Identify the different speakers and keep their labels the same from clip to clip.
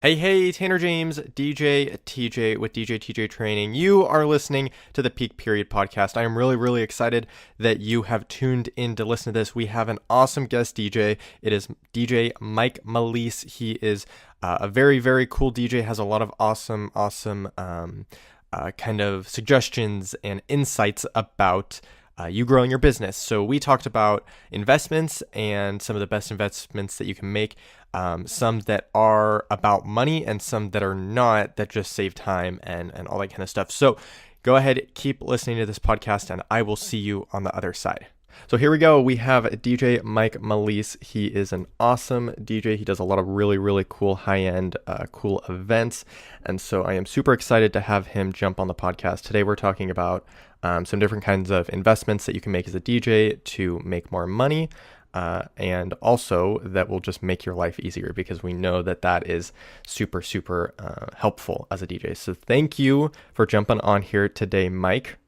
Speaker 1: Hey, Tanner James, DJ TJ with DJ TJ Training. You are listening to the Peak Period podcast. I am really excited that you have tuned in to listen to this. We have an awesome guest DJ. It is DJ Mike Melice. He is a very cool DJ, has a lot of awesome kind of suggestions and insights about you growing your business. So we talked about investments and some of the best investments that you can make. Some that are about money and some that are not, that just save time and all that kind of stuff. So go ahead, keep listening to this podcast, and I will see you on the other side. So here we go. We have DJ Mike Melice. He is an awesome DJ. He does a lot of really cool high-end, cool events. And so I am super excited to have him jump on the podcast. Today we're talking about some different kinds of investments that you can make as a DJ to make more money. And also that will just make your life easier, because we know that that is super helpful as a DJ. So thank you for jumping on here today, Mike.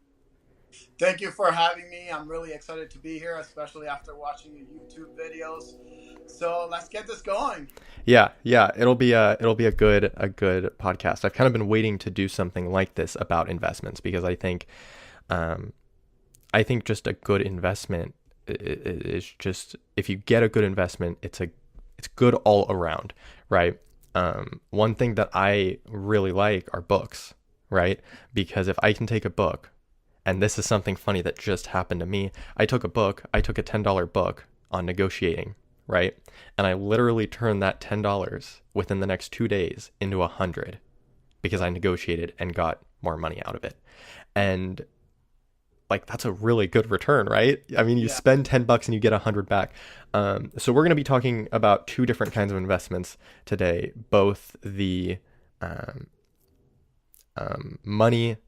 Speaker 2: Thank you for having me. I'm really excited to be here, especially after watching your YouTube videos. So let's get this going.
Speaker 1: Yeah. It'll be a good podcast. I've kind of been waiting to do something like this about investments, because I think just a good investment is just, if you get a good investment, it's good all around, right? One thing that I really like are books, right? Because if I can take a book, and this is something funny that just happened to me. I took a $10 book on negotiating, right? And I literally turned that $10 within the next 2 days into $100, because I negotiated and got more money out of it. And like, that's a really good return, right? I mean, you spend $10 and you get $100 back. So we're going to be talking about two different kinds of investments today, both the money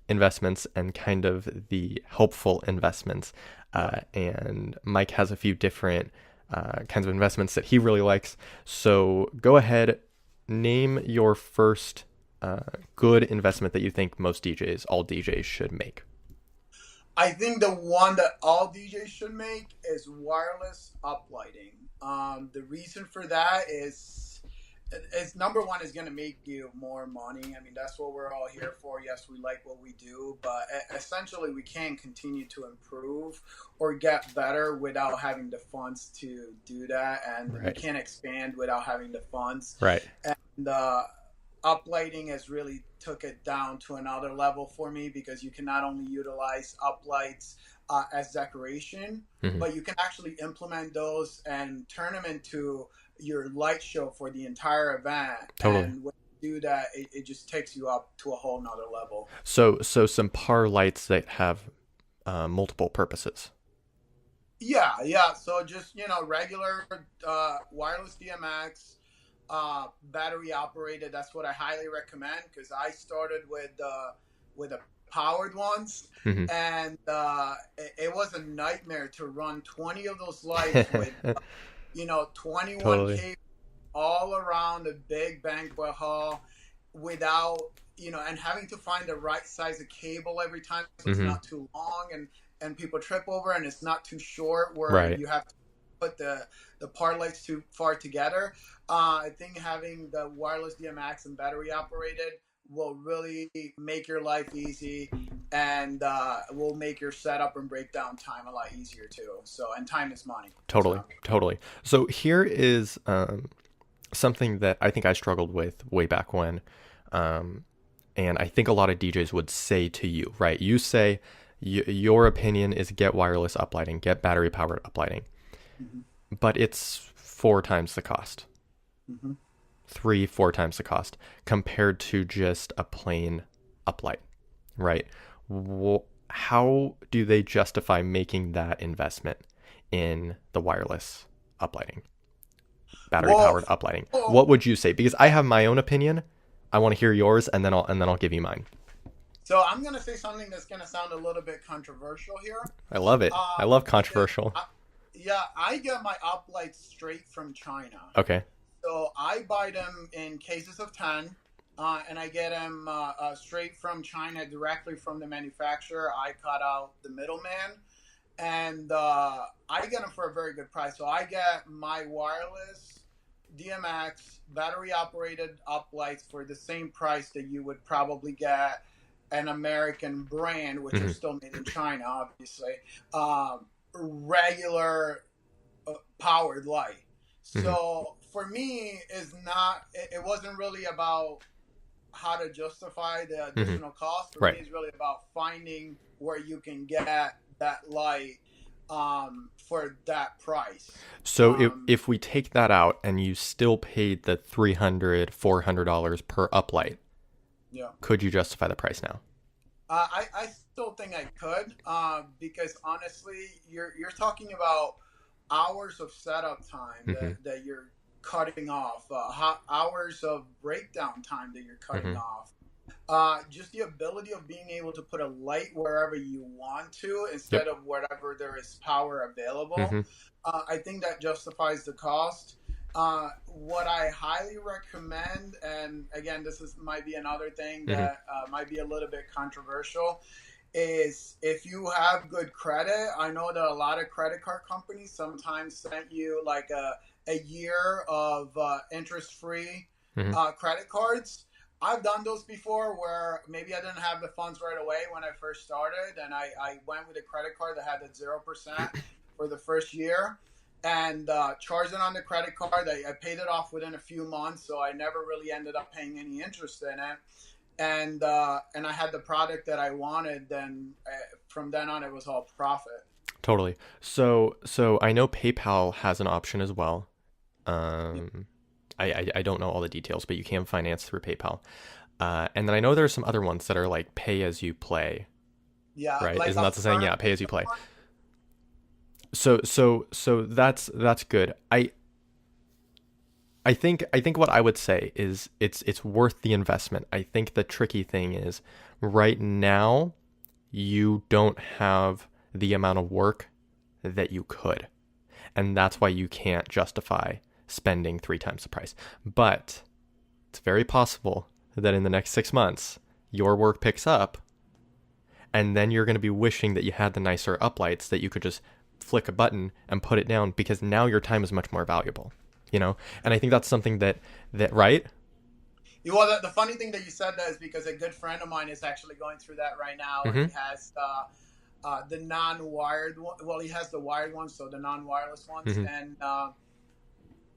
Speaker 1: investments and kind of the helpful investments. And Mike has a few different kinds of investments that he really likes. So go ahead, name your first good investment that you think all DJs should make.
Speaker 2: I think the one that all DJs should make is wireless uplighting. The reason for that is number one, is going to make you more money. I mean, that's what we're all here for. Yes, we like what we do, but essentially we can't continue to improve or get better without having the funds to do that. And we can't expand without having the funds.
Speaker 1: Right.
Speaker 2: And uplighting has really took it down to another level for me, because you can not only utilize uplights as decoration, but you can actually implement those and turn them into your light show for the entire event.
Speaker 1: Totally.
Speaker 2: And when you do that, it just takes you up to a whole nother level.
Speaker 1: So some par lights that have multiple purposes.
Speaker 2: Yeah. So just, regular wireless DMX, battery operated. That's what I highly recommend, because I started with a powered ones, and it was a nightmare to run 20 of those lights with 21 cables all around a big banquet hall without, and having to find the right size of cable every time, so it's not too long and people trip over, and it's not too short where you have to put the par lights too far together. I think having the wireless DMX and battery operated will really make your life easy, and will make your setup and breakdown time a lot easier too. So, and time is money.
Speaker 1: Totally. So here is something that I think I struggled with way back when, and I think a lot of DJs would say to you, right? You say your opinion is get wireless uplighting, get battery powered uplighting, but it's 4 times the cost. 3-4 times the cost compared to just a plain uplight, right? How do they justify making that investment in the wireless uplighting, battery powered uplighting? What would you say? Because I have my own opinion. I want to hear yours, and then I'll give you mine.
Speaker 2: So I'm going to say something that's going to sound a little bit controversial here.
Speaker 1: I love it. I love controversial.
Speaker 2: I get my uplights straight from China.
Speaker 1: Okay.
Speaker 2: So I buy them in cases of 10, and I get them straight from China, directly from the manufacturer. I cut out the middleman, and I get them for a very good price. So I get my wireless DMX battery operated uplights for the same price that you would probably get an American brand, which are
Speaker 1: Hmm.
Speaker 2: still made in China, obviously, regular powered light.
Speaker 1: Hmm.
Speaker 2: So for me, is not it wasn't really about how to justify the
Speaker 1: Hmm.
Speaker 2: additional cost. For me,
Speaker 1: Right.
Speaker 2: it's really about finding where you can get that light for that price.
Speaker 1: So if we take that out and you still paid the $300 $400 per uplight,
Speaker 2: Yeah.
Speaker 1: could you justify the price now?
Speaker 2: I still think I could, because honestly, you're talking about hours of setup time
Speaker 1: Hmm.
Speaker 2: that you're cutting off, hours of breakdown time that you're cutting
Speaker 1: Hmm.
Speaker 2: off. Just the ability of being able to put a light wherever you want to instead
Speaker 1: Yep.
Speaker 2: of wherever there is power available.
Speaker 1: Hmm.
Speaker 2: I think that justifies the cost. What I highly recommend, and again, this is might be another thing
Speaker 1: Hmm.
Speaker 2: that might be a little bit controversial, is if you have good credit. I know that a lot of credit card companies sometimes send you like a year of interest-free
Speaker 1: Hmm.
Speaker 2: credit cards. I've done those before where maybe I didn't have the funds right away when I first started, and I went with a credit card that had the 0% for the first year and charged it on the credit card. I paid it off within a few months, so I never really ended up paying any interest in it. And I had the product that I wanted. Then from then on, it was all profit.
Speaker 1: Totally. So I know PayPal has an option as well. Um, I don't know all the details, but you can finance through PayPal. And then I know there's some other ones that are like pay as you play,
Speaker 2: Yeah,
Speaker 1: right?
Speaker 2: like
Speaker 1: Isn't that the saying?
Speaker 2: Affirm
Speaker 1: Yeah, pay
Speaker 2: is
Speaker 1: as you play.
Speaker 2: one.
Speaker 1: So that's good. I think what I would say is it's worth the investment. I think the tricky thing is right now you don't have the amount of work that you could. And that's why you can't justify spending three times the price. But it's very possible that in the next 6 months your work picks up and then you're going to be wishing that you had the nicer uplights that you could just flick a button and put it down because now your time is much more valuable, you know. And I think that's something that right.
Speaker 2: Well, the funny thing that you said that is because a good friend of mine is actually going through that right now, and
Speaker 1: Mm-hmm.
Speaker 2: he has the non-wired one. Well, he has the wired ones, so the non-wireless ones,
Speaker 1: Mm-hmm.
Speaker 2: and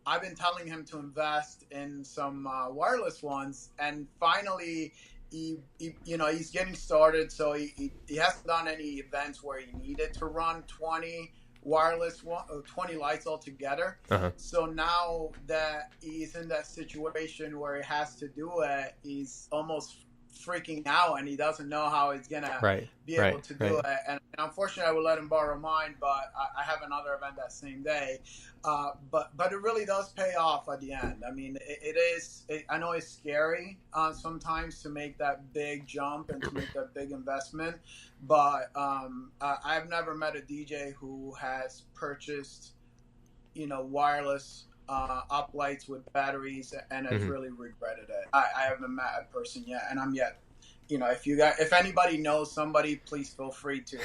Speaker 2: I've been telling him to invest in some wireless ones, and finally, he's getting started. So he hasn't done any events where he needed to run 20 wireless 20 lights altogether.
Speaker 1: Uh-huh.
Speaker 2: So now that he's in that situation where he has to do it, he's almost freaking out, and he doesn't know how he's gonna
Speaker 1: Right.
Speaker 2: be able
Speaker 1: Right.
Speaker 2: to do
Speaker 1: Right.
Speaker 2: it. And unfortunately, I would let him borrow mine, but I have another event that same day. But it really does pay off at the end. I mean, it is. I know it's scary sometimes to make that big jump and to make that big investment, but I've never met a DJ who has purchased, wireless up lights with batteries and has
Speaker 1: Mm-hmm.
Speaker 2: really regretted it. I haven't met a person yet, and I'm yet. If anybody knows somebody, please feel free to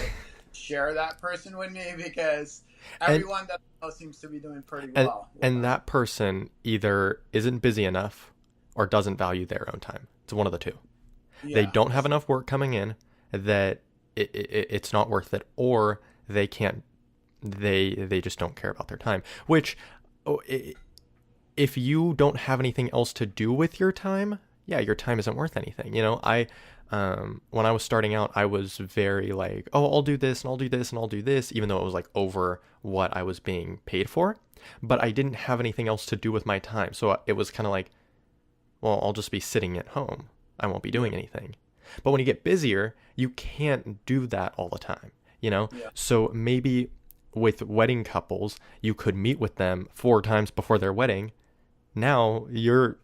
Speaker 2: share that person with me because
Speaker 1: And
Speaker 2: everyone that I know seems to be doing pretty
Speaker 1: and
Speaker 2: well with
Speaker 1: and
Speaker 2: them.
Speaker 1: that person either isn't busy enough or doesn't value their own time. It's one of the two. They
Speaker 2: Yeah,
Speaker 1: don't have enough work coming in that it's not worth it, or they can't. They just don't care about their time. Which, oh, if you don't have anything else to do with your time, yeah, your time isn't worth anything. When I was starting out, I was very like, oh, I'll do this and I'll do this and I'll do this, even though it was like over what I was being paid for. But I didn't have anything else to do with my time. So it was kind of like, well, I'll just be sitting at home. I won't be
Speaker 2: yeah,
Speaker 1: doing anything. But when you get busier, you can't do that all the time, you know?
Speaker 2: yeah,
Speaker 1: So maybe with wedding couples, you could meet with them 4 times before their wedding. Now you're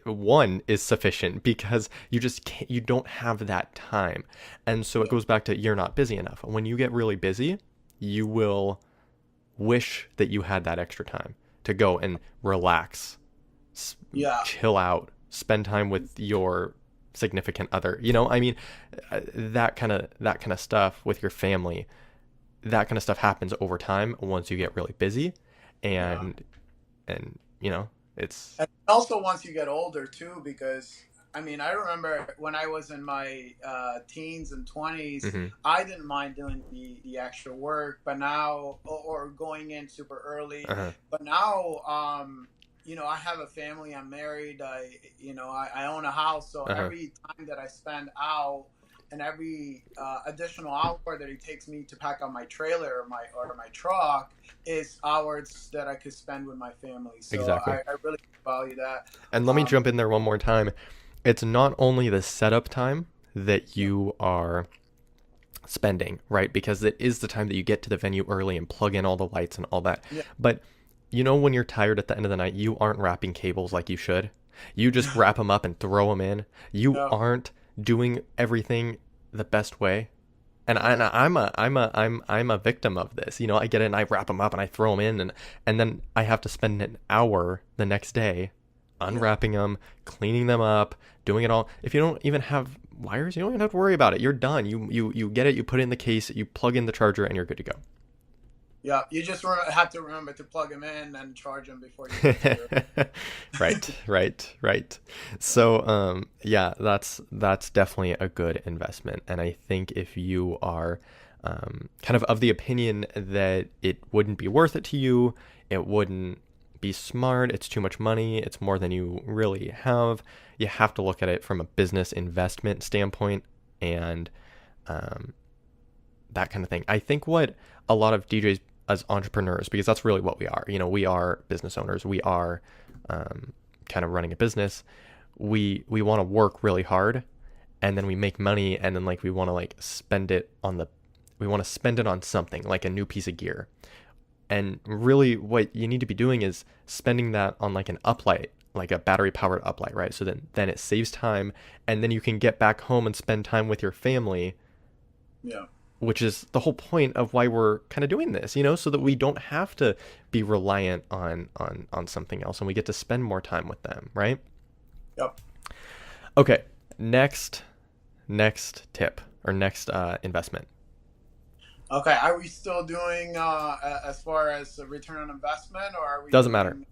Speaker 1: one is sufficient because you don't have that time. And so it
Speaker 2: yeah,
Speaker 1: goes back to you're not busy enough. When you get really busy, you will wish that you had that extra time to go and relax,
Speaker 2: yeah,
Speaker 1: chill out, spend time with your significant other. I mean, that kind of stuff with your family. That kind of stuff happens over time once you get really busy,
Speaker 2: yeah.
Speaker 1: and and It's
Speaker 2: And also, once you get older too, because I mean, I remember when I was in my teens and 20s,
Speaker 1: hmm
Speaker 2: I didn't mind doing the extra work, but now, or going in super early,
Speaker 1: uh-huh,
Speaker 2: but now, I have a family, I'm married, I own a house, so
Speaker 1: uh-huh.
Speaker 2: every time that I spend out and every additional hour that it takes me to pack up my trailer or my truck is hours that I could spend with my family. So
Speaker 1: Exactly.
Speaker 2: I really value that.
Speaker 1: And let me
Speaker 2: Um,
Speaker 1: jump in there one more time. It's not only the setup time that
Speaker 2: yeah,
Speaker 1: you are spending, right? Because it is the time that you get to the venue early and plug in all the lights and all that.
Speaker 2: yeah,
Speaker 1: But when you're tired at the end of the night, you aren't wrapping cables like you should. You just wrap them up and throw them in. You
Speaker 2: yeah,
Speaker 1: aren't doing everything the best way. And
Speaker 2: yeah,
Speaker 1: I'm a victim of this. I get it and I wrap them up and I throw them in and then I have to spend an hour the next day
Speaker 2: yeah.
Speaker 1: unwrapping them, cleaning them up, doing it all. If you don't even have wires, you don't even have to worry about it. You're done. You get it, you put it in the case, you plug in the charger and you're good to go.
Speaker 2: Yeah, you just have to remember to plug them in and charge them before you leave here.
Speaker 1: Right. So, yeah, that's definitely a good investment, and I think if you are kind of the opinion that it wouldn't be worth it to you, it wouldn't be smart, it's too much money, it's more than you really have. You have to look at it from a business investment standpoint and um, that kind of thing. I think what a lot of DJs as entrepreneurs, because that's really what we are. We are business owners. We are um, kind of running a business. We want to work really hard, and then we make money, and then like we want to like spend it on we want to spend it on something like a new piece of gear. And really, what you need to be doing is spending that on like an uplight, like a battery powered uplight, right? So then it saves time, and then you can get back home and spend time with your family,
Speaker 2: Yeah.
Speaker 1: which is the whole point of why we're kind of doing this, so that we don't have to be reliant on something else and we get to spend more time with them, right?
Speaker 2: Yep.
Speaker 1: Okay, next tip or next investment.
Speaker 2: Okay. Are we still doing as far as the return on investment, or are we
Speaker 1: Doesn't matter.
Speaker 2: doing?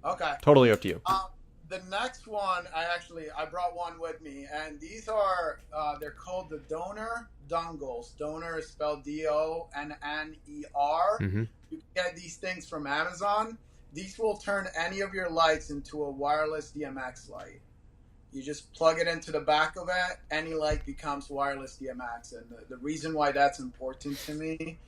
Speaker 2: Okay.
Speaker 1: Totally up to you.
Speaker 2: Um, the next one, I brought one with me, and these are they're called the donor dongles. Donor is spelled DONNER.
Speaker 1: Mm-hmm.
Speaker 2: You can get these things from Amazon. These will turn any of your lights into a wireless DMX light. You just plug it into the back of it, any light becomes wireless DMX. And the reason why that's important to me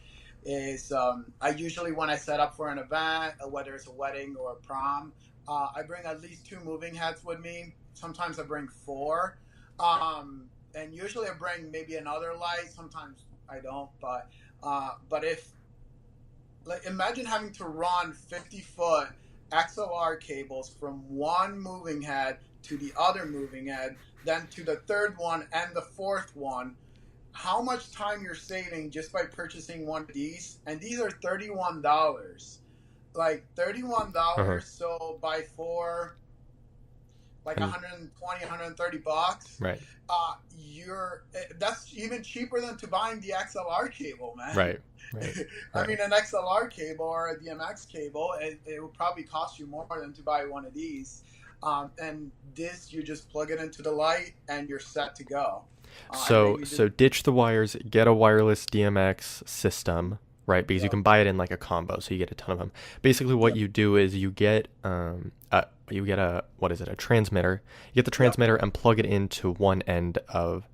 Speaker 2: is I usually, when I set up for an event, whether it's a wedding or a prom, I bring at least two moving heads with me. Sometimes I bring four. And usually I bring maybe another light. Sometimes I don't. But if, like, imagine having to run 50-foot XLR cables from one moving head to the other moving head, then to the third one and the fourth one. How much time you're saving just by purchasing one of these? And these are $31. Like
Speaker 1: Uh-huh.
Speaker 2: $31, so by four, like
Speaker 1: And
Speaker 2: 120, 130 bucks.
Speaker 1: right,
Speaker 2: That's even cheaper than to buying the XLR cable, man.
Speaker 1: right, right,
Speaker 2: I
Speaker 1: right.
Speaker 2: mean, an XLR cable or a DMX cable, it would probably cost you more than to buy one of these. And this, you just plug it into the light and you're set to go. I
Speaker 1: So
Speaker 2: maybe do.
Speaker 1: so ditch the wires, get a wireless DMX system, right? Because you
Speaker 2: Yeah,
Speaker 1: can buy it in like a combo, so you get a ton of them. Basically,
Speaker 2: yeah,
Speaker 1: what you do is you get a what is it? A transmitter. You get the
Speaker 2: yeah,
Speaker 1: transmitter and plug it into one end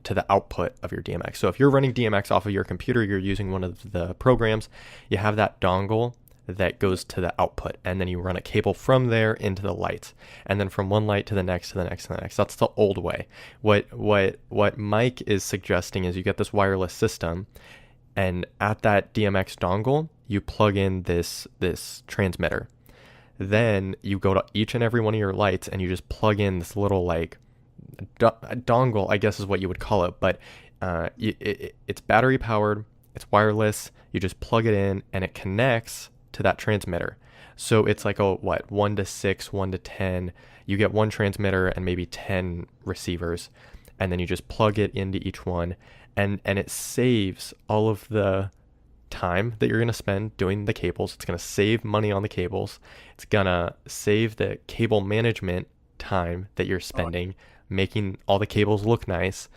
Speaker 1: to the output of your DMX. So if you're running DMX off of your computer, you're using one of the programs, you have that dongle that
Speaker 2: yeah,
Speaker 1: goes to the output, and then you run a cable from there into the lights, and then from one light to the next to the next to the next. That's the old way. What Mike is suggesting is you get this wireless system, and at that DMX dongle you plug in this transmitter. Then you go to each and every one of your lights and you just plug in this little like dongle, I guess is what you would call it, but it's battery powered, it's wireless. You just plug it in and it connects to that transmitter. So it's like a what, 1 to 6, 1 to 10. You get one transmitter and maybe 10 receivers, and then you just plug it into each one, and it saves all of the time that you're going to spend doing the cables. It's going to save money on the cables. It's going to save the cable management time that you're
Speaker 2: Oh,
Speaker 1: spending making all the cables look nice.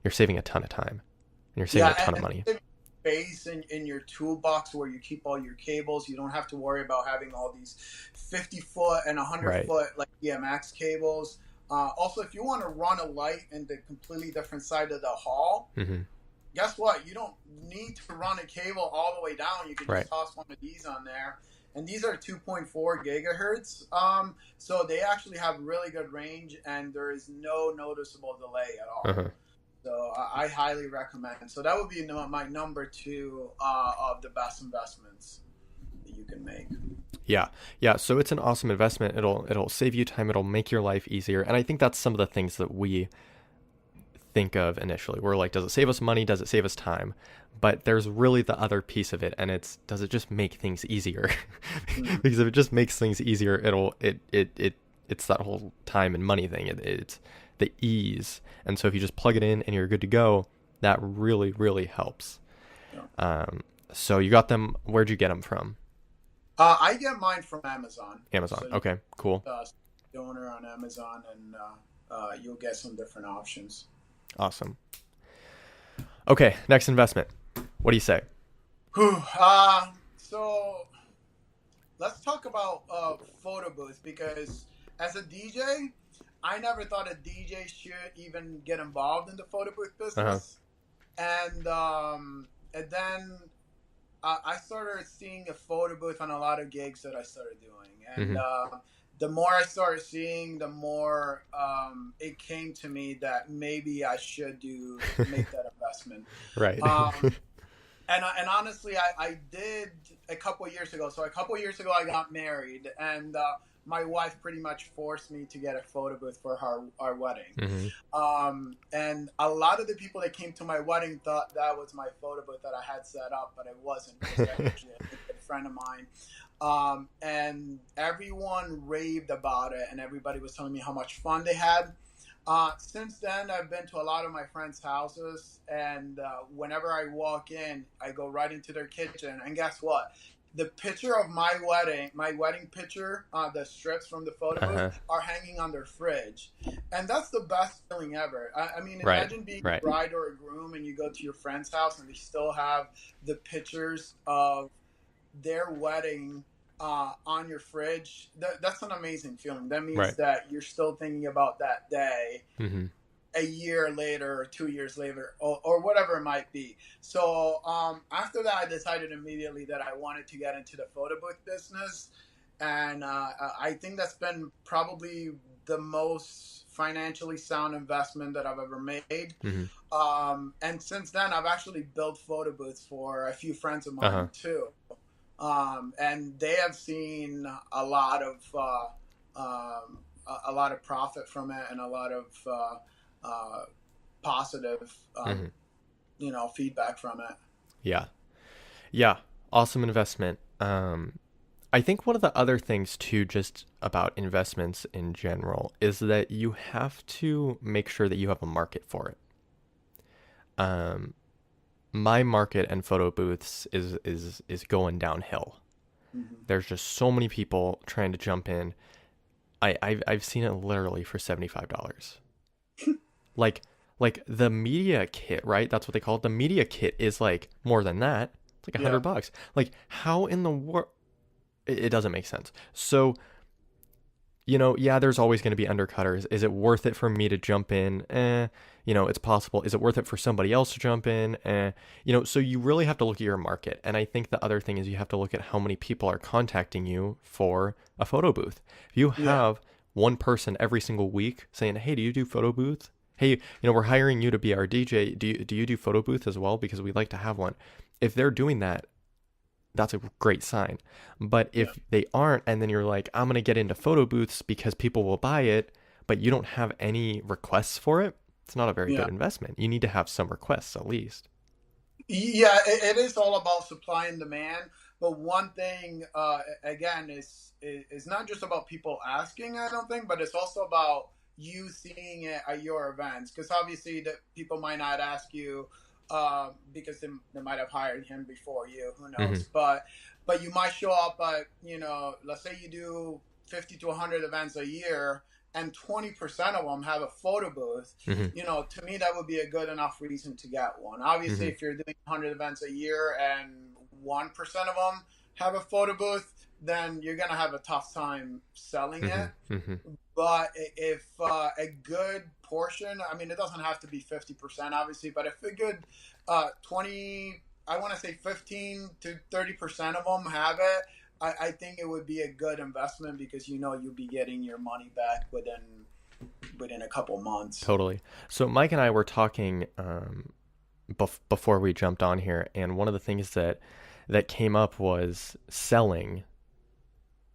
Speaker 1: You're saving a ton of time and you're saving a
Speaker 2: yeah,
Speaker 1: ton of
Speaker 2: and
Speaker 1: money.
Speaker 2: space in your toolbox where you keep all your cables. You don't have to worry about having all these 50-foot and
Speaker 1: Right.
Speaker 2: 100-foot like EMX cables. Also, if you want to run a light in the completely different side of the hall,
Speaker 1: Hmm.
Speaker 2: guess what? You don't need to run a cable all the way down. You can
Speaker 1: Right.
Speaker 2: just toss one of these on there. And these are 2.4 gigahertz. So they actually have really good range and there is no noticeable delay at all.
Speaker 1: Uh-huh.
Speaker 2: So I highly recommend. So that would be my number two of the best investments that you can make.
Speaker 1: Yeah. Yeah. So it's an awesome investment. It'll save you time. It'll make your life easier. And I think that's some of the things that we think of initially. We're like, does it save us money? Does it save us time? But there's really the other piece of it, and it's does it just make things easier?
Speaker 2: Mm-hmm.
Speaker 1: Because if it just makes things easier, it's that whole time and money thing. It's the ease. And so if you just plug it in and you're good to go, that really, really helps.
Speaker 2: Yeah.
Speaker 1: So you got them. Where'd you get them from?
Speaker 2: I get mine from Amazon.
Speaker 1: Amazon.
Speaker 2: So you
Speaker 1: Okay, cool.
Speaker 2: donor on Amazon, and you'll get some different options.
Speaker 1: Awesome. Okay, next investment. What do you say?
Speaker 2: Whew. So let's talk about photo booths because as a DJ, I never thought a DJ should even get involved in the photo booth
Speaker 1: Uh-huh.
Speaker 2: business, and then I started seeing a photo booth on a lot of gigs that I started doing, and
Speaker 1: Hmm.
Speaker 2: the more I started seeing, the more it came to me that maybe I should do make that investment.
Speaker 1: Right.
Speaker 2: Um, and honestly, I did a couple of years ago. So a couple of years ago, I got married, and my wife pretty much forced me to get a photo booth for our wedding.
Speaker 1: Hmm.
Speaker 2: And a lot of the people that came to my wedding thought that was my photo booth that I had set up, but it wasn't. It was actually a good friend of mine. And everyone raved about it, and everybody was telling me how much fun they had. Since then, I've been to a lot of my friends' houses, and whenever I walk in, I go right into their kitchen. And guess what? The picture of my wedding picture, the strips from the photo booth,
Speaker 1: Uh-huh.
Speaker 2: are hanging on their fridge, and that's the best feeling ever. I mean,
Speaker 1: Right.
Speaker 2: imagine being a
Speaker 1: Right.
Speaker 2: bride or a groom, and you go to your friend's house, and they still have the pictures of their wedding on your fridge. That's an amazing feeling. That means
Speaker 1: Right.
Speaker 2: that you're still thinking about that day
Speaker 1: Hmm.
Speaker 2: a year later or 2 years later or whatever it might be. So after that, I decided immediately that I wanted to get into the photo booth business. And I think that's been probably the most financially sound investment that I've ever made.
Speaker 1: Hmm.
Speaker 2: And since then, I've actually built photo booths for a few friends of
Speaker 1: Uh-huh.
Speaker 2: mine too. And they have seen a lot of a lot of profit from it and a lot of uh, positive
Speaker 1: Hmm.
Speaker 2: feedback from it.
Speaker 1: Yeah. Yeah. Awesome investment. I think one of the other things too, just about investments in general, is that you have to make sure that you have a market for it. Um, my market and photo booths is going downhill.
Speaker 2: Mm-hmm.
Speaker 1: There's just so many people trying to jump in. I've seen it literally for $75. Like like the media kit, right? That's what they call it. The media kit is like more than that. It's like a
Speaker 2: Yeah.
Speaker 1: hundred bucks. Like how in the world? It doesn't make sense. So yeah, there's always going to be undercutters. Is it worth it for me to jump in? It's possible. Is it worth it for somebody else to jump in? So you really have to look at your market. And I think the other thing is you have to look at how many people are contacting you for a photo booth. If you
Speaker 2: Yeah.
Speaker 1: have one person every single week saying, "Hey, do you do photo booth? Hey, we're hiring you to be our DJ. Do you do photo booth as well? Because we'd like to have one." If they're doing that, that's a great sign. But
Speaker 2: Yeah.
Speaker 1: if they aren't, and then you're like, I'm going to get into photo booths because people will buy it, but you don't have any requests for it, it's not a very good
Speaker 2: Yeah.
Speaker 1: investment. You need to have some requests at least.
Speaker 2: Yeah, it is all about supply and demand. But one thing, again, is not just about people asking. I don't think, but it's also about you seeing it at your events. Because obviously, that people might not ask you. because they might have hired him before you. Who
Speaker 1: Mm-hmm.
Speaker 2: knows? But you might show up at, let's say you do 50 to 100 events a year, and 20% of them have a photo booth.
Speaker 1: Mm-hmm.
Speaker 2: To me, that would be a good enough reason to get one. Obviously,
Speaker 1: Mm-hmm.
Speaker 2: if you're doing 100 events a year and 1% of them have a photo booth, then you're going to have a tough time selling
Speaker 1: Mm-hmm.
Speaker 2: it.
Speaker 1: Mm-hmm.
Speaker 2: But if a good portion, I mean, it doesn't have to be 50%, obviously, but if a good 20, I want to say 15 to 30% of them have it, I think it would be a good investment, because you'll be getting your money back within a couple months.
Speaker 1: Totally. So Mike and I were talking before we jumped on here, and one of the things that came up was selling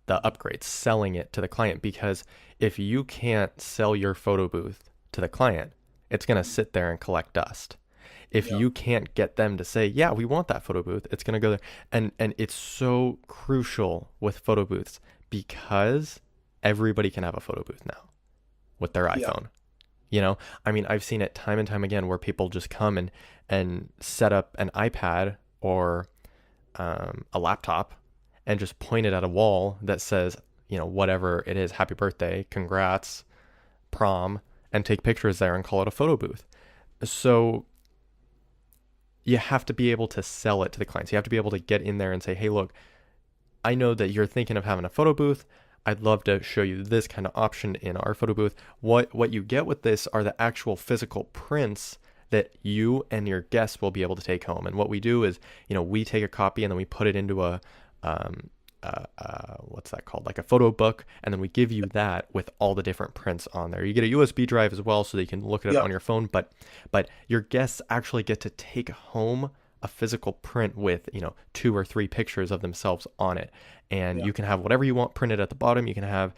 Speaker 1: the upgrades, selling it to the client. Because if you can't sell your photo booth to the client, it's going to sit there and collect dust. If
Speaker 2: Yep.
Speaker 1: you can't get them to say, yeah, we want that photo booth, it's going to go there. And it's so crucial with photo booths, because everybody can have a photo booth now with their
Speaker 2: Yep.
Speaker 1: iPhone. I mean, I've seen it time and time again where people just come and set up an iPad or a laptop and just point it at a wall that says, whatever it is, happy birthday, congrats, prom, and take pictures there and call it a photo booth. So you have to be able to sell it to the clients. You have to be able to get in there and say, hey, look, I know that you're thinking of having a photo booth. I'd love to show you this kind of option in our photo booth. What you get with this are the actual physical prints that you and your guests will be able to take home. And what we do is, we take a copy and then we put it into what's that called? Like a photo book. And then we give you that with all the different prints on there. You get a USB drive as well, so that you can look at it
Speaker 2: Yep.
Speaker 1: on your phone. But your guests actually get to take home a physical print with, 2 or 3 pictures of themselves on it. And
Speaker 2: Yep.
Speaker 1: you can have whatever you want printed at the bottom. You can have,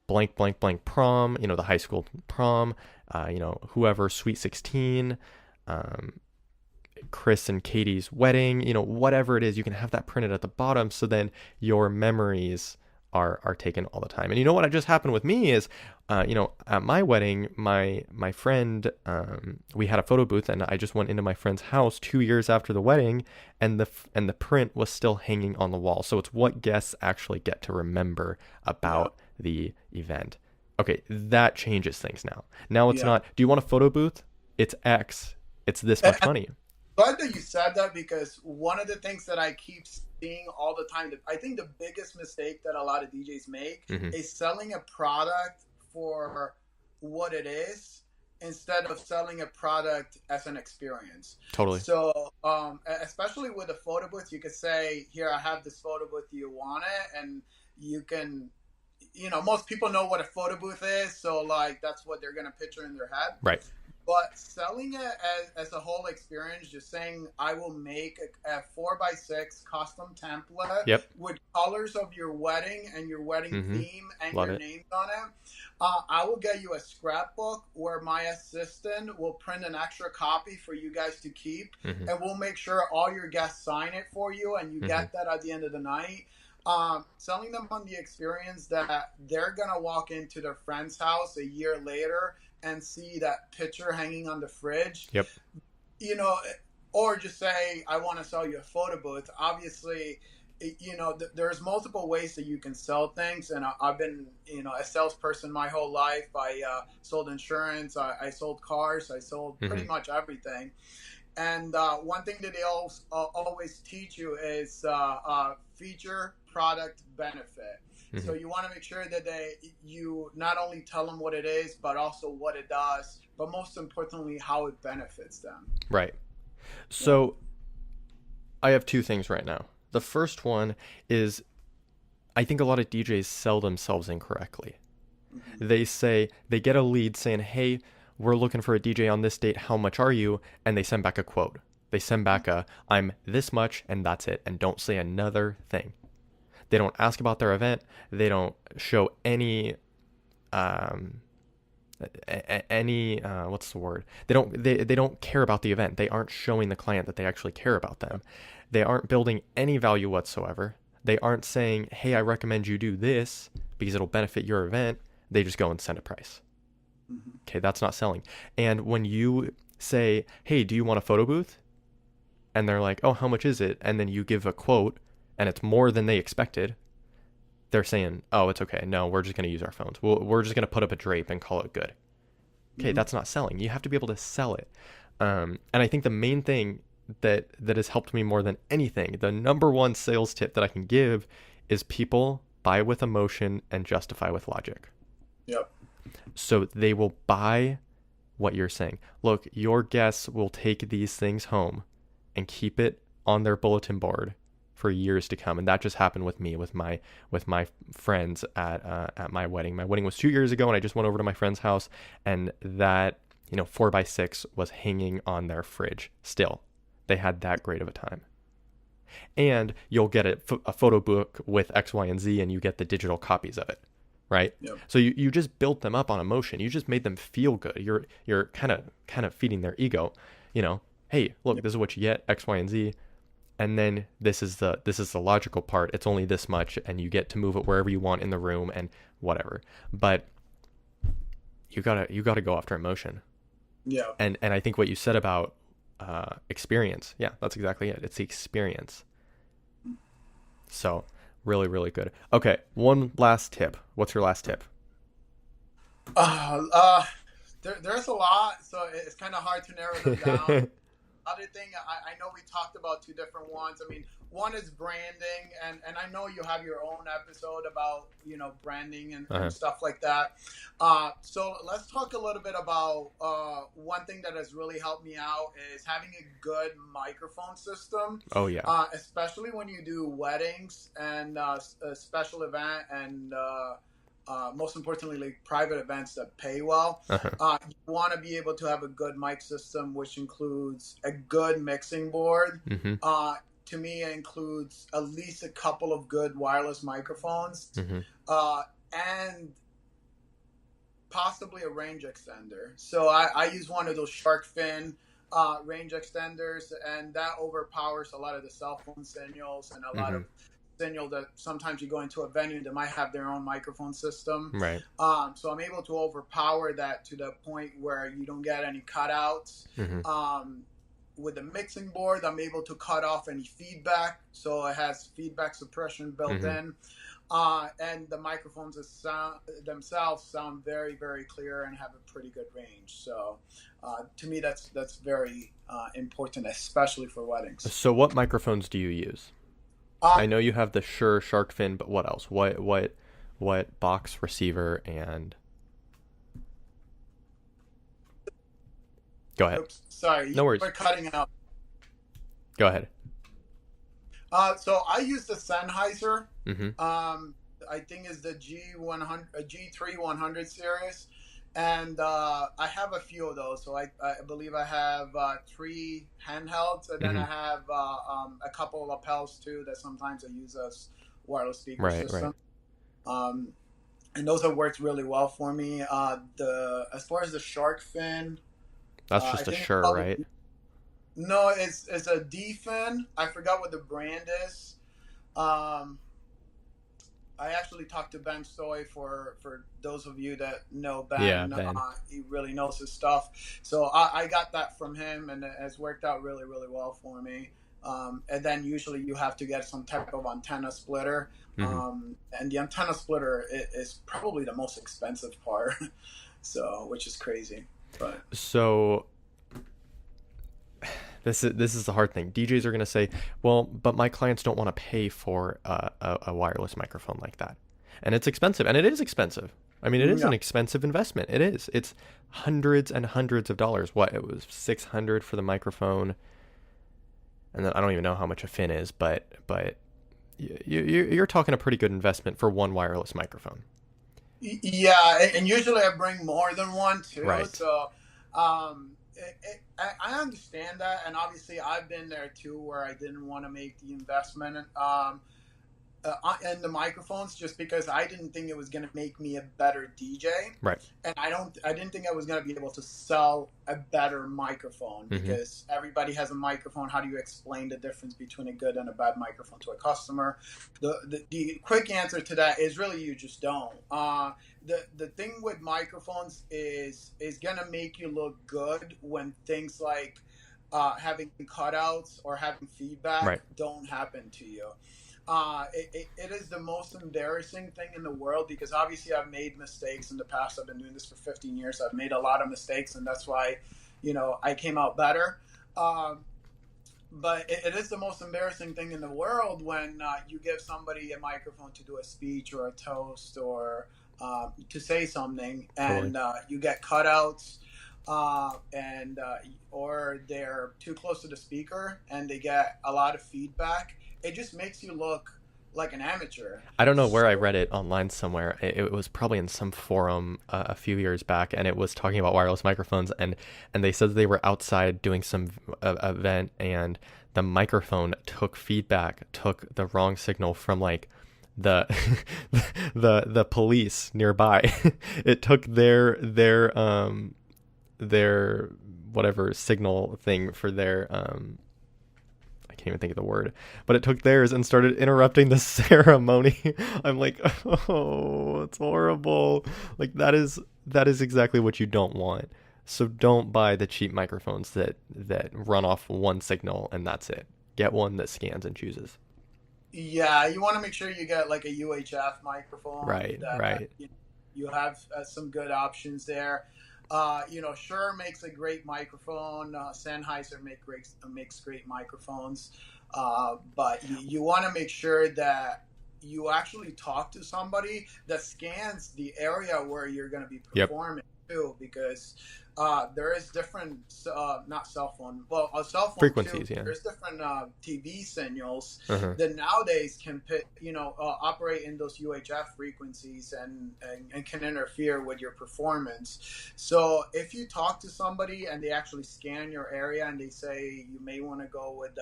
Speaker 1: blank, blank, blank prom, the high school prom, whoever, Sweet 16, Chris and Katie's wedding, whatever it is, you can have that printed at the bottom. So then your memories are taken all the time. And you know what just happened with me is, at my wedding, my friend, we had a photo booth, and I just went into my friend's house 2 years after the wedding, and the print was still hanging on the wall. So it's what guests actually get to remember about
Speaker 2: Yep.
Speaker 1: the event. Okay, that changes things now. Now it's
Speaker 2: Yeah.
Speaker 1: not, do you want a photo booth? It's X. It's this
Speaker 2: And
Speaker 1: much money.
Speaker 2: glad that you said that, because one of the things that I keep seeing all the time, I think the biggest mistake that a lot of DJs make
Speaker 1: Mm-hmm.
Speaker 2: is selling a product for what it is, instead of selling a product as an experience.
Speaker 1: Totally.
Speaker 2: So, especially with a photo booth, you could say, "Here, I have this photo booth. Do you want it?" And you can, most people know what a photo booth is, so like that's what they're gonna picture in their head.
Speaker 1: Right.
Speaker 2: But selling it as a whole experience, just saying, I will make a 4x6 custom template
Speaker 1: Yep.
Speaker 2: with colors of your wedding and your wedding
Speaker 1: Mm-hmm.
Speaker 2: theme and
Speaker 1: Love
Speaker 2: your
Speaker 1: it.
Speaker 2: names on it. I will get you a scrapbook where my assistant will print an extra copy for you guys to keep,
Speaker 1: Mm-hmm.
Speaker 2: and we'll make sure all your guests sign it for you, and you
Speaker 1: Mm-hmm.
Speaker 2: get that at the end of the night. Selling them on the experience that they're going to walk into their friend's house a year later and see that picture hanging on the fridge,
Speaker 1: Yep.
Speaker 2: you know, or just say, I want to sell you a photo booth. Obviously, there's multiple ways that you can sell things. And I've been, a salesperson my whole life. I sold insurance. I sold cars. I sold pretty
Speaker 1: Mm-hmm.
Speaker 2: much everything. And one thing that they always teach you is feature, product, benefit.
Speaker 1: Mm-hmm.
Speaker 2: So you want to make sure that you not only tell them what it is, but also what it does, but most importantly, how it benefits them.
Speaker 1: Right. So I have 2 things right now. The first one is, I think a lot of DJs sell themselves incorrectly.
Speaker 2: Mm-hmm.
Speaker 1: They get a lead saying, hey, we're looking for a DJ on this date. How much are you? And they send back a quote. They send back I'm this much, and that's it. And don't say another thing. They don't ask about their event. They don't show any what's the word? They don't care about the event. They aren't showing the client that they actually care about them. They aren't building any value whatsoever. They aren't saying, hey, I recommend you do this because it'll benefit your event. They just go and send a price.
Speaker 2: Mm-hmm.
Speaker 1: Okay, that's not selling. And when you say, hey, do you want a photo booth? And they're like, oh, how much is it? And then you give a quote and it's more than they expected. They're saying, oh, it's okay. No, we're just going to use our phones. We're just going to put up a drape and call it good. Okay,
Speaker 2: Mm-hmm.
Speaker 1: that's not selling. You have to be able to sell it. And I think the main thing that has helped me more than anything, the number one sales tip that I can give is people buy with emotion and justify with logic.
Speaker 2: Yep.
Speaker 1: So they will buy what you're saying. Look, your guests will take these things home and keep it on their bulletin board for years to come. And that just happened with me, with my friends at my wedding. My wedding was 2 years ago, and I just went over to my friend's house, and that 4x6 was hanging on their fridge. Still, they had that great of a time. And you'll get a photo book with X, Y, and Z, and you get the digital copies of it, right?
Speaker 2: Yep.
Speaker 1: So you just built them up on emotion. You just made them feel good. You're kind of feeding their ego. Hey, look,
Speaker 2: Yep.
Speaker 1: this is what you get, X, Y, and Z, and then this is the logical part. It's only this much, and you get to move it wherever you want in the room and whatever. But you gotta go after emotion.
Speaker 2: Yeah.
Speaker 1: And I think what you said about experience, yeah, that's exactly it. It's the experience. So really, really good. Okay, one last tip. What's your last tip?
Speaker 2: Uh, uh, there's a lot, so it's kind of hard to narrow them down. Other thing, I know we talked about two different ones. I mean, one is branding, and I know you have your own episode about branding and
Speaker 1: Uh-huh.
Speaker 2: stuff like that. So let's talk a little bit about one thing that has really helped me out is having a good microphone system,
Speaker 1: Oh yeah.
Speaker 2: especially when you do weddings and a special event and. Most importantly, like private events that pay well.
Speaker 1: Uh-huh.
Speaker 2: You want to be able to have a good mic system, which includes a good mixing board.
Speaker 1: Mm-hmm.
Speaker 2: To me, it includes at least a couple of good wireless microphones
Speaker 1: Mm-hmm.
Speaker 2: and possibly a range extender. So I use one of those shark fin range extenders, and that overpowers a lot of the cell phone signals and a lot
Speaker 1: Mm-hmm.
Speaker 2: of signal that sometimes you go into a venue that might have their own microphone system.
Speaker 1: Right.
Speaker 2: So I'm able to overpower that to the point where you don't get any cutouts.
Speaker 1: Mm-hmm.
Speaker 2: With the mixing board, I'm able to cut off any feedback, so it has feedback suppression built
Speaker 1: Mm-hmm.
Speaker 2: in. And the microphones themselves sound very, very clear and have a pretty good range. So, to me, that's very important, especially for weddings.
Speaker 1: So what microphones do you use?
Speaker 2: Uh,
Speaker 1: I know you have the Shure Shark Fin, but what else? What box receiver and go ahead.
Speaker 2: Oops, sorry,
Speaker 1: No
Speaker 2: you
Speaker 1: worries.
Speaker 2: were cutting out.
Speaker 1: Go ahead.
Speaker 2: So I use the Sennheiser.
Speaker 1: Mm-hmm.
Speaker 2: I think is the G100, G3 100 series, and I have a few of those. So I believe I have three handhelds, and then
Speaker 1: Mm-hmm.
Speaker 2: I have a couple of lapels too that sometimes I use as wireless speaker
Speaker 1: Right. Right.
Speaker 2: system. Um, and those have worked really well for me. The As far as the shark fin,
Speaker 1: That's
Speaker 2: I
Speaker 1: just a
Speaker 2: think it's
Speaker 1: Shure,
Speaker 2: probably
Speaker 1: right?
Speaker 2: no, it's a D fin. I forgot what the brand is. Um, I actually talked to Ben Stoy for those of you that know
Speaker 1: Yeah,
Speaker 2: Ben.
Speaker 1: Ben.
Speaker 2: He really knows his stuff. So I got that from him, and it has worked out really, really well for me. And then usually you have to get some type of antenna splitter.
Speaker 1: Mm-hmm.
Speaker 2: And the antenna splitter is probably the most expensive part, so which is crazy. But
Speaker 1: So this is the hard thing. DJs are gonna say, "Well, but my clients don't want to pay for a wireless microphone like that, and it's expensive, and it is expensive. I mean, it is
Speaker 2: yeah,
Speaker 1: an expensive investment. It is. It's hundreds and hundreds of dollars. What it was 600 for the microphone, and then I don't even know how much a fin is, but you're talking a pretty good investment for one wireless microphone,
Speaker 2: yeah, and usually I bring more than one too.
Speaker 1: right?
Speaker 2: So I understand that, and obviously I've been there too, where I didn't want to make the investment. and the microphones, just because I didn't think it was going to make me a better DJ,
Speaker 1: Right.
Speaker 2: and I didn't think I was going to be able to sell a better microphone,
Speaker 1: Mm-hmm.
Speaker 2: because everybody has a microphone. How do you explain the difference between a good and a bad microphone to a customer? The quick answer to that is really you just don't. The thing with microphones is going to make you look good when things like having cutouts or having feedback
Speaker 1: Right.
Speaker 2: don't happen to you. It is the most embarrassing thing in the world, because obviously I've made mistakes in the past. I've been doing this for 15 years. I've made a lot of mistakes, and that's why, I came out better. Um, but it is the most embarrassing thing in the world when you give somebody a microphone to do a speech or a toast, or to say something,
Speaker 1: Totally.
Speaker 2: and you get cutouts, and or they're too close to the speaker and they get a lot of feedback. It just makes you look like an amateur.
Speaker 1: I don't know where I
Speaker 2: So
Speaker 1: read it online somewhere. It was probably in some forum a few years back, and it was talking about wireless microphones, and they said they were outside doing some event, and the microphone took feedback, took the wrong signal from like the the police nearby. It took their whatever signal thing for their I can't even think of the word, but it took theirs and started interrupting the ceremony. I'm like, oh, it's horrible. Like that is exactly what you don't want. So don't buy the cheap microphones that run off one signal and that's it. Get one that scans and chooses.
Speaker 2: yeah, you want to make sure you get like a UHF microphone
Speaker 1: Right,
Speaker 2: that
Speaker 1: right.
Speaker 2: you have some good options there. Sure makes a great microphone. Sennheiser makes great microphones, but you want to make sure that you actually talk to somebody that scans the area where you're going to be
Speaker 1: Yep.
Speaker 2: performing too, because there is different, not cell phone, well, a cell phone too.
Speaker 1: Frequencies, yeah.
Speaker 2: There's different TV signals
Speaker 1: Uh-huh.
Speaker 2: that nowadays can operate in those UHF frequencies, and can interfere with your performance. So if you talk to somebody and they actually scan your area and they say you may want to go with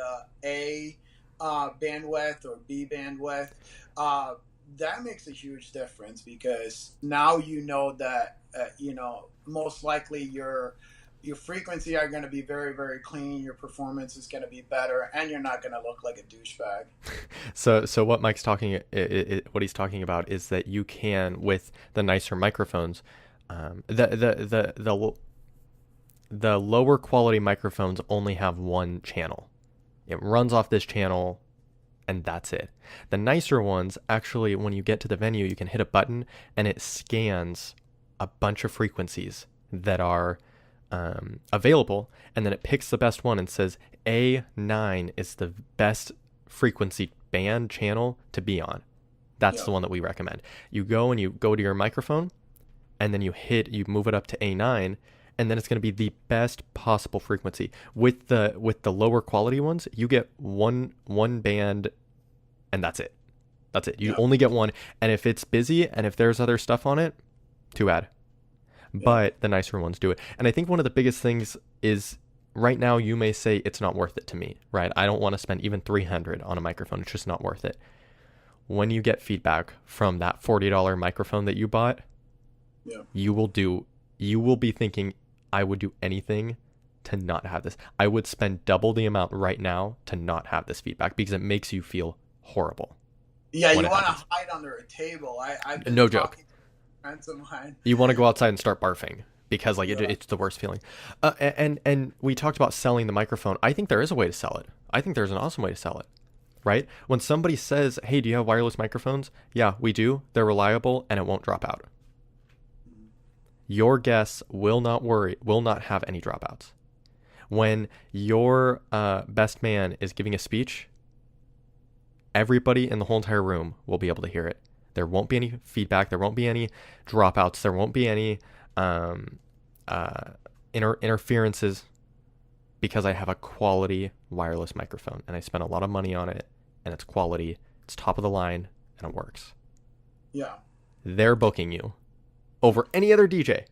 Speaker 2: A bandwidth or B bandwidth, uh, that makes a huge difference, because now you know that most likely your frequency are going to be very, very clean. Your performance is going to be better, and you're not going to look like a douchebag.
Speaker 1: So what Mike's what he's talking about is that you can, with the nicer microphones, the lower quality microphones only have one channel. It runs off this channel and that's it. The nicer ones, actually, when you get to the venue, you can hit a button and it scans a bunch of frequencies that are available, and then it picks the best one and says A9 is the best frequency band channel to be on. That's
Speaker 2: Yeah.
Speaker 1: the one that we recommend. You go to your microphone, and then you move it up to A9, and then it's going to be the best possible frequency. With the lower quality ones, you get one band, and that's it. That's it. You
Speaker 2: Yeah.
Speaker 1: only get one, and if it's busy and if there's other stuff on it, too bad.
Speaker 2: Yeah.
Speaker 1: But the nicer ones do it. And I think one of the biggest things is right now you may say it's not worth it to me, right? I don't want to spend even $300 on a microphone. It's just not worth it. When you get feedback from that $40 microphone that you bought,
Speaker 2: Yeah.
Speaker 1: you will be thinking, I would do anything to not have this. I would spend double the amount right now to not have this feedback, because it makes you feel horrible
Speaker 2: Yeah,
Speaker 1: when
Speaker 2: you
Speaker 1: it
Speaker 2: want
Speaker 1: happens.
Speaker 2: to hide under a table. I've been
Speaker 1: No joke.
Speaker 2: talking to friends of mine.
Speaker 1: You want to go outside and start barfing because like
Speaker 2: Yeah.
Speaker 1: it's the worst feeling. And we talked about selling the microphone. I think there is a way to sell it. I think there's an awesome way to sell it. Right? When somebody says, "Hey, do you have wireless microphones?" Yeah, we do. They're reliable and it won't drop out. Your guests will not have any dropouts. When your best man is giving a speech, everybody in the whole entire room will be able to hear it. There won't be any feedback. There won't be any dropouts. There won't be any um, uh, interferences, because I have a quality wireless microphone and I spent a lot of money on it, and it's quality. It's top of the line and it works.
Speaker 2: Yeah.
Speaker 1: They're booking you over any other DJ.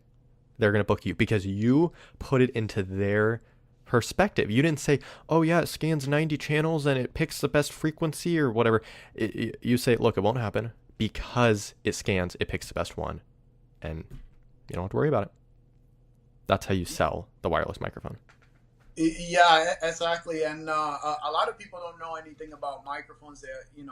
Speaker 1: They're going to book you because you put it into their perspective. You didn't say, oh yeah, it scans 90 channels and it picks the best frequency or whatever. You say, look, it won't happen because it scans, it picks the best one, and you don't have to worry about it. That's how you sell the wireless microphone.
Speaker 2: Yeah, exactly. And a lot of people don't know anything about microphones. They,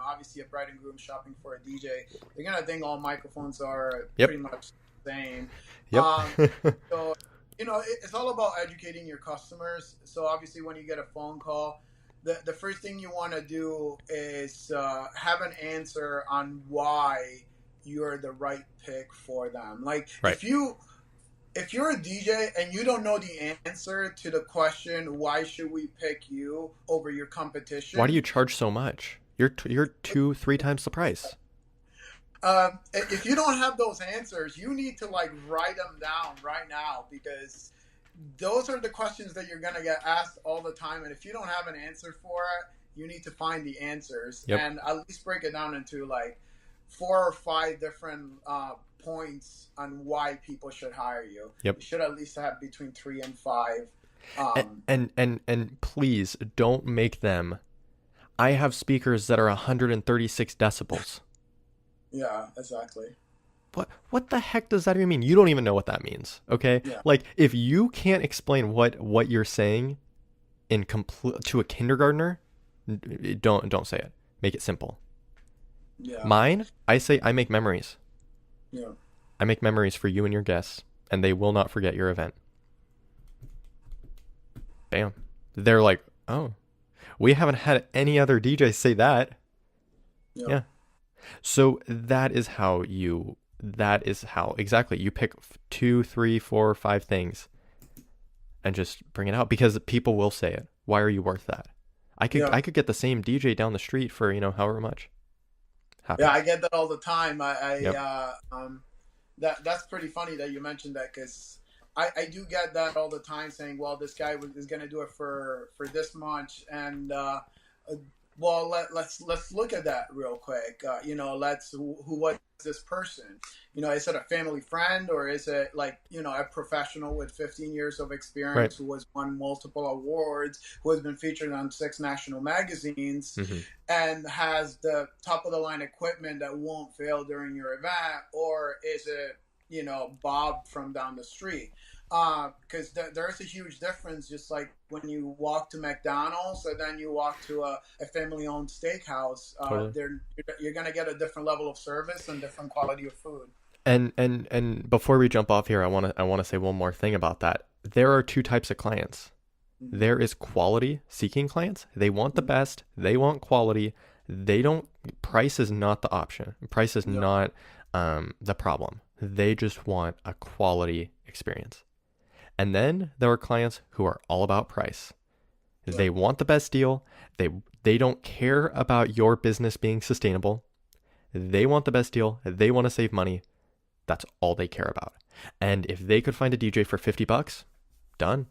Speaker 2: obviously a bride and groom shopping for a DJ, they're gonna think all microphones are
Speaker 1: Yep.
Speaker 2: pretty much the same.
Speaker 1: Yep.
Speaker 2: So, it's all about educating your customers. So obviously, when you get a phone call, the first thing you want to do is have an answer on why you're the right pick for them. Like
Speaker 1: Right.
Speaker 2: if you're a DJ and you don't know the answer to the question, why should we pick you over your
Speaker 1: Why do
Speaker 2: competition?
Speaker 1: you charge so much? You're 2-3 times the price.
Speaker 2: If you don't have those answers, you need to like write them down right now, because those are the questions that you're going to get asked all the time. And if you don't have an answer for it, you need to find the answers
Speaker 1: Yep.
Speaker 2: and at least break it down into like 4 or 5 different points on why people should hire you.
Speaker 1: Yep.
Speaker 2: You should at least have between 3 and 5.
Speaker 1: And please don't make them. I have speakers that are 136 decibels.
Speaker 2: Yeah, exactly.
Speaker 1: What the heck does that even mean? You don't even know what that means. Okay?
Speaker 2: Yeah.
Speaker 1: Like if you can't explain what you're saying in to a kindergartner, don't say it. Make it simple.
Speaker 2: Yeah.
Speaker 1: Mine, I say I make memories.
Speaker 2: Yeah.
Speaker 1: I make memories for you and your guests, and they will not forget your event. Bam. They're like, oh, we haven't had any other DJ say that. Yeah. So that is how exactly you pick 2, 3, 4, 5 things and just bring it out, because people will say it. Why are you worth that? I could get the same DJ down the street for, however much. Happens.
Speaker 2: Yeah, I get that all the time.
Speaker 1: Yep.
Speaker 2: That's pretty funny that you mentioned that, because I do get that all the time, saying, well, this guy is going to do it for this much, and well, let's look at that real quick. Who was this person? Is it a family friend, or is it like a professional with 15 years of experience,
Speaker 1: Right.
Speaker 2: who has won multiple awards, who has been featured on 6 national magazines,
Speaker 1: Mm-hmm.
Speaker 2: and has the top of the line equipment that won't fail during your event? Or is it Bob from down the street? Because there's a huge difference, just like when you walk to McDonald's and then you walk to a family-owned steakhouse.
Speaker 1: Totally.
Speaker 2: You're going to get a different level of service and different quality of food.
Speaker 1: And before we jump off here, I want to say one more thing about that. There are 2 types of clients.
Speaker 2: Mm-hmm.
Speaker 1: There is quality seeking clients. They want the best. They want quality. Price is not the option. Price is not the problem. They just want a quality experience. And then there are clients who are all about price. Yeah. They want the best deal. They don't care about your business being sustainable. They want the best deal. They want to save money. That's all they care about. And if they could find a DJ for $50, done.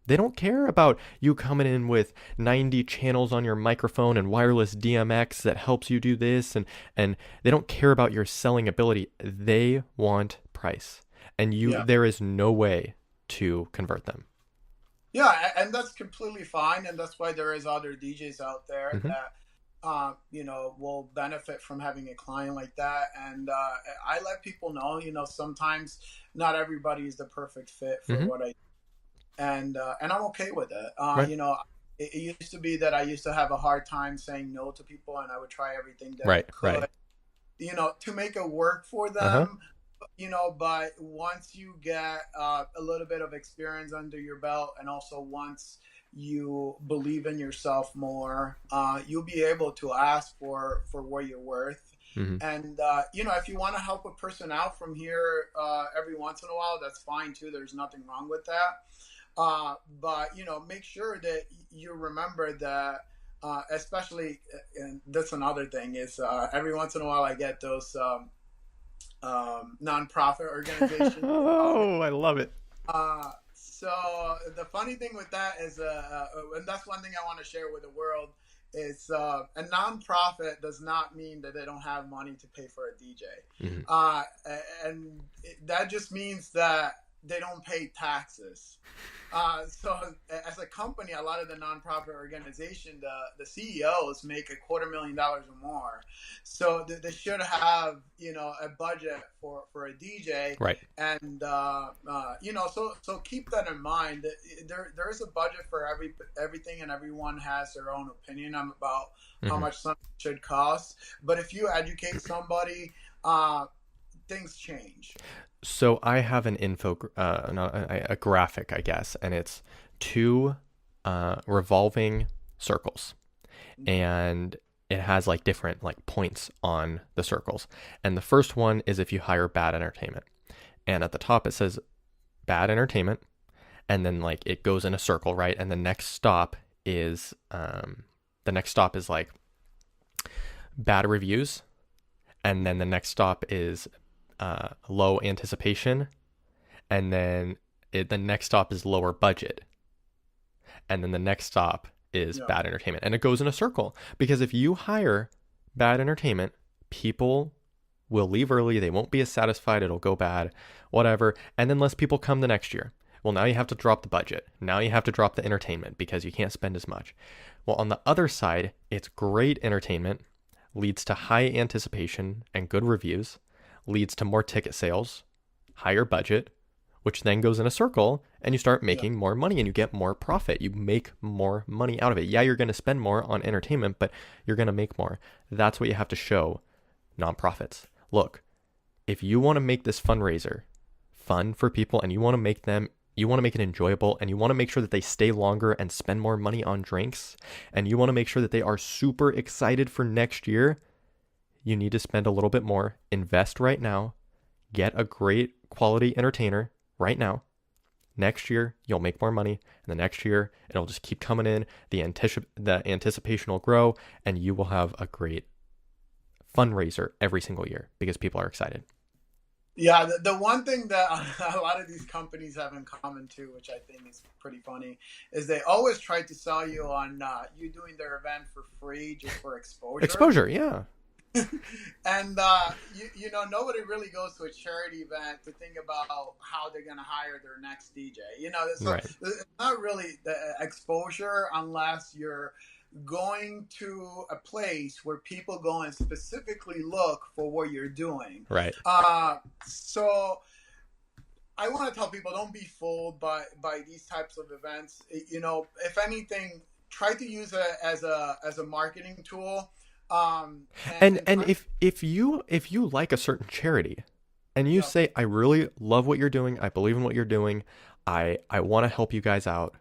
Speaker 1: They don't care about you coming in with 90 channels on your microphone and wireless DMX that helps you do this. And they don't care about your selling ability. They want price. And there is no way to convert them.
Speaker 2: Yeah, and that's completely fine. And that's why there is other DJs out there
Speaker 1: Mm-hmm.
Speaker 2: that will benefit from having a client like that. And I let people know, sometimes not everybody is the perfect fit for
Speaker 1: Mm-hmm.
Speaker 2: what I do. And I'm okay with it.
Speaker 1: Right.
Speaker 2: It used to be that I used to have a hard time saying no to people, and I would try everything that I could, to make it work for them.
Speaker 1: Uh-huh.
Speaker 2: But once you get a little bit of experience under your belt, and also once you believe in yourself more, you'll be able to ask for what you're worth.
Speaker 1: Mm-hmm.
Speaker 2: And if you want to help a person out from here every once in a while, that's fine too. There's nothing wrong with that. But make sure that you remember that, especially, and that's another thing, is every once in a while I get those nonprofit organizations.
Speaker 1: Oh, I love it.
Speaker 2: So the funny thing with that is, and that's one thing I want to share with the world, is a nonprofit does not mean that they don't have money to pay for a DJ.
Speaker 1: Mm-hmm.
Speaker 2: And that just means that they don't pay taxes. So as a company, a lot of the nonprofit organization, the CEOs make $250,000 or more. So they should have, a budget for a DJ.
Speaker 1: Right.
Speaker 2: And, so keep that in mind. There's a budget for everything, and everyone has their own opinion about how
Speaker 1: Mm-hmm.
Speaker 2: much something should cost. But if you educate somebody, things change.
Speaker 1: So I have an a graphic, I guess, and it's two revolving circles, and it has like different like points on the circles. And the first one is if you hire bad entertainment, and at the top it says bad entertainment, and then like it goes in a circle, right? And the next stop is like bad reviews, and then the next stop is low anticipation, and then the next stop is lower budget, and then the next stop is bad entertainment, and it goes in a circle. Because if you hire bad entertainment, people will leave early, they won't be as satisfied, it'll go bad, whatever, and then less people come the next year. Well, now you have to drop the budget, now you have to drop the entertainment because you can't spend as much. Well, on the other side, it's great entertainment, leads to high anticipation and good reviews, leads to more ticket sales, higher budget, which then goes in a circle, and you start making more money and you get more profit. You make more money out of it. Yeah, you're going to spend more on entertainment, but you're going to make more. That's what you have to show nonprofits. Look, if you want to make this fundraiser fun for people, and you want to make it enjoyable, and you want to make sure that they stay longer and spend more money on drinks, and you want to make sure that they are super excited for next year, you need to spend a little bit more, invest right now, get a great quality entertainer right now. Next year, you'll make more money, and the next year, it'll just keep coming in. The anticipation will grow, and you will have a great fundraiser every single year because people are excited.
Speaker 2: Yeah, the one thing that a lot of these companies have in common too, which I think is pretty funny, is they always try to sell you on you doing their event for free just for exposure.
Speaker 1: Exposure, yeah.
Speaker 2: And nobody really goes to a charity event to think about how they're going to hire their next DJ. So
Speaker 1: Right.
Speaker 2: It's not really the exposure unless you're going to a place where people go and specifically look for what you're doing.
Speaker 1: Right.
Speaker 2: So I want to tell people, don't be fooled by these types of events. If anything, try to use it as a marketing tool.
Speaker 1: And if you like a certain charity, and you say, I really love what you're doing, I believe in what you're doing, I want to help you guys out.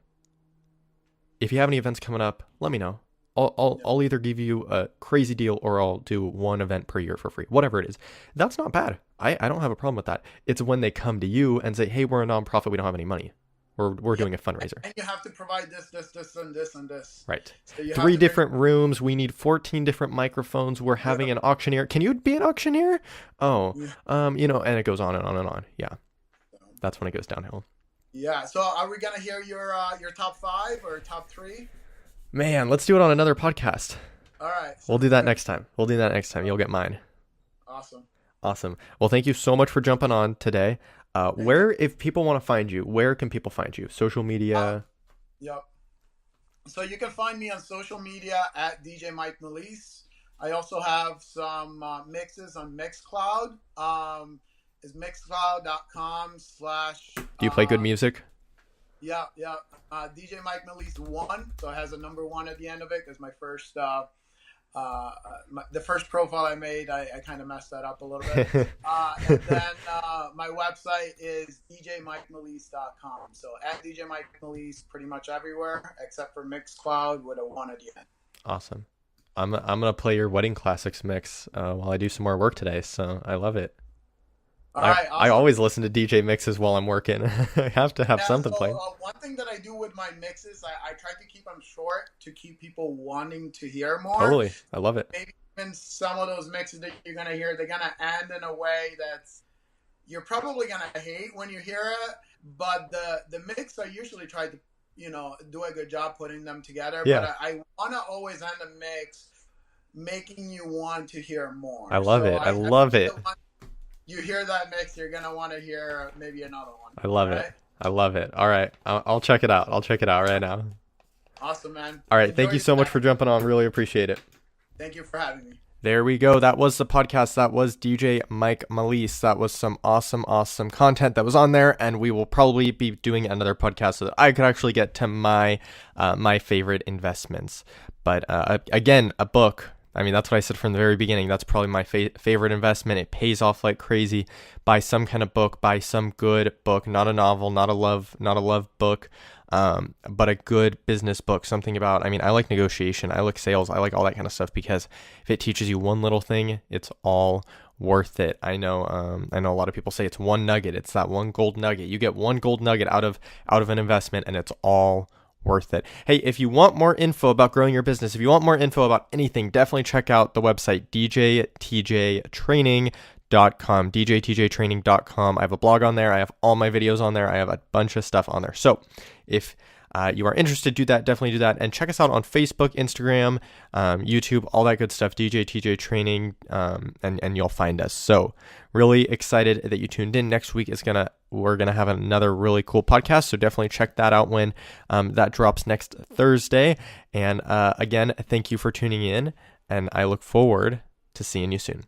Speaker 1: If you have any events coming up, let me know. I'll either give you a crazy deal, or I'll do one event per year for free, whatever it is. That's not bad. I don't have a problem with that. It's when they come to you and say, hey, we're a nonprofit, we don't have any money. We're doing a fundraiser.
Speaker 2: And you have to provide this, and this, and this.
Speaker 1: Right.
Speaker 2: So
Speaker 1: 3 different rooms. We need 14 different microphones. We're having an auctioneer. Can you be an auctioneer? Oh, and it goes on and on and on. Yeah. That's when it goes downhill.
Speaker 2: Yeah. So are we going to hear your top 5 or top 3?
Speaker 1: Man, let's do it on another podcast.
Speaker 2: All right.
Speaker 1: We'll do that next time. You'll get mine.
Speaker 2: Awesome.
Speaker 1: Well, thank you so much for jumping on today. If people want to find you, where can people find you? Social media?
Speaker 2: Yep. So you can find me on social media at DJ Mike Melice. I also have some mixes on Mixcloud. Is mixcloud.com/
Speaker 1: Do you play good music?
Speaker 2: Yeah. DJ Mike Melice 1. So it has a number 1 at the end of it, because my first the first profile I made, I kind of messed that up a little bit. And then my website is djmikemelice.com. So at DJ Mike Melice pretty much everywhere except for Mixcloud with a 1 at the end.
Speaker 1: Awesome. I'm gonna play your Wedding Classics mix while I do some more work today, so I love it.
Speaker 2: All right, awesome.
Speaker 1: I always listen to DJ mixes while I'm working. I have to have something playing.
Speaker 2: One thing that I do with my mixes, I try to keep them short to keep people wanting to hear more.
Speaker 1: Totally. I love it.
Speaker 2: Maybe even some of those mixes that you're going to hear, they're going to end in a way that's you're probably going to hate when you hear it, but the mix, I usually try to, do a good job putting them together.
Speaker 1: Yeah.
Speaker 2: But I want to always end the mix making you want to hear more.
Speaker 1: I love it. I love it.
Speaker 2: you hear that mix, you're gonna want to hear maybe another one.
Speaker 1: I
Speaker 2: All
Speaker 1: love it.
Speaker 2: right.
Speaker 1: I love it. All right. I'll check it out. I'll check it out right now.
Speaker 2: Awesome, man.
Speaker 1: All right.
Speaker 2: Enjoy
Speaker 1: Thank you
Speaker 2: your
Speaker 1: so much
Speaker 2: day.
Speaker 1: for jumping on. Really appreciate it.
Speaker 2: Thank you for having me.
Speaker 1: There we go. That was the podcast. That was DJ Mike Melice. That was some awesome, awesome content that was on there, and we will probably be doing another podcast so that I could actually get to my my favorite investments. But again, a book. I mean, that's what I said from the very beginning. That's probably my favorite investment. It pays off like crazy. Buy some kind of book. Buy some good book, not a novel, not a love book. But a good business book, something about, I mean, I like negotiation, I like sales, I like all that kind of stuff, because if it teaches you one little thing, it's all worth it. I know a lot of people say it's one nugget, it's that one gold nugget. You get one gold nugget out of an investment, and it's all worth it. Hey, if you want more info about growing your business, if you want more info about anything, definitely check out the website djtjtraining.com, djtjtraining.com. I have a blog on there. I have all my videos on there. I have a bunch of stuff on there. So if you are interested, do that. Definitely do that. And check us out on Facebook, Instagram, YouTube, all that good stuff, DJTJ Training, and you'll find us. So really excited that you tuned in. Next week we're gonna have another really cool podcast. So definitely check that out when that drops next Thursday. And again, thank you for tuning in, and I look forward to seeing you soon.